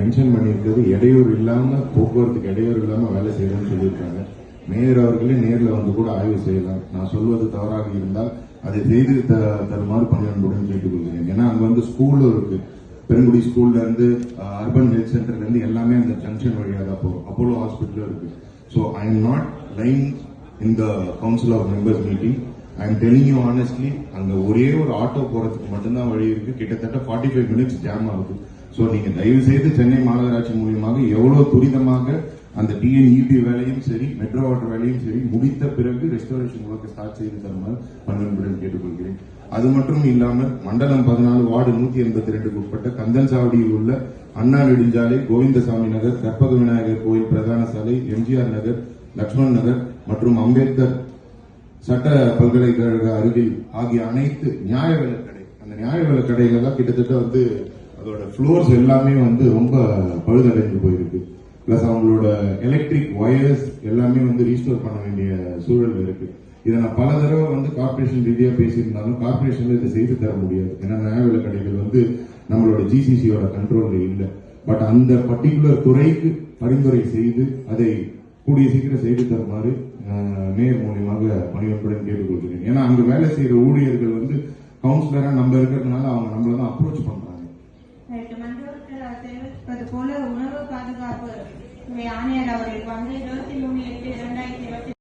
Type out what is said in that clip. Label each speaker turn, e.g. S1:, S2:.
S1: Mention பண்ணியிருக்கிறது இடையூறு இல்லாம, போக்குவரத்துக்கு இடையூறு இல்லாம வேலை செய்யறேன்னு சொல்லியிருக்காங்க. மேயர் அவர்களே நேரில் வந்து கூட ஆய்வு செய்யலாம். நான் சொல்வது தவறாக இருந்தால் அதை செய்து தருமாறு பணியாளர்களுடன் கேட்டுக்கொள்கிறேன். ஏன்னா அங்க வந்து ஸ்கூலும் இருக்கு. பெருங்குடி ஸ்கூல்ல இருந்து அர்பன் ஹெல்த் சென்டர்ல இருந்து எல்லாமே அந்த ஜங்ஷன் வழியாக தான் போகும். அப்போலோ ஹாஸ்பிட்டலும் இருக்கு. So I am not lying in the council of members meeting. I am telling you honestly, அங்க ஒரே ஒரு ஆட்டோ போறதுக்கு மட்டும்தான் வழி இருக்கு. கிட்டத்தட்ட 45 மினிட்ஸ் ஜாம் ஆகுது. ஸோ நீங்க தயவு செய்து சென்னை மாநகராட்சி மூலியமாக எவ்வளவு துரிதமாக அந்த டிஎன்இபி வேலையும் சரி, மெட்ரோ வாட்டர் வேலையும் சரி முடித்த பிறகு ரெஸ்டோரேஷன் ஒர்க்கை ஸ்டார்ட் செய்து தருமாறு பணியுடன் கேட்டுக்கொள்கிறேன். அது மட்டும் இல்லாமல் மண்டலம் 14 வார்டு 182 உட்பட்ட கந்தன் சாவடியில் உள்ள அண்ணா நெடுஞ்சாலை, கோவிந்தசாமி நகர், கற்பக விநாயகர் கோயில் பிரதான சாலை, எம்ஜிஆர் நகர், லட்சுமண் நகர் மற்றும் அம்பேத்கர் சட்ட பல்கலைக்கழக அருகில் ஆகிய அனைத்து நியாய விலைக்கடை, அந்த நியாய விலைக்கடையில தான் கிட்டத்தட்ட வந்து அதோட ஃப்ளோர்ஸ் எல்லாமே வந்து ரொம்ப பழுதடைந்து போயிருக்கு. பிளஸ் அவங்களோட எலக்ட்ரிக் ஒயர்ஸ் எல்லாமே வந்து ரீஸ்டோர் பண்ண வேண்டிய சூழல் இருக்கு. இதை நான் பல தடவை வந்து கார்பரேஷன் ரீதியா பேசியிருந்தாலும் கார்பரேஷன்ல இதை செய்து தர முடியாது. ஏன்னா நியாய விலைக்கடைகள் வந்து நம்மளோட ஜிசிசியோட கண்ட்ரோல்ல இல்லை. பட் அந்த பர்டிகுலர் துறைக்கு பரிந்துரை செய்து அதை கூடிய சீக்கிரம் செய்து தருமாறு மேயர் மூலியமாக பணியுடன் கேட்டுக்கொள்கிறேன். ஏன்னா அங்க வேலை செய்யற ஊழியர்கள் வந்து கவுன்சிலரா நம்ம இருக்கிறதுனால அவங்க நம்மள தான் அப்ரோச் பண்றாங்க.
S2: போல உணவு பாதுகாப்பு ஆணையர் அவர்கள் வந்து 23/8/2020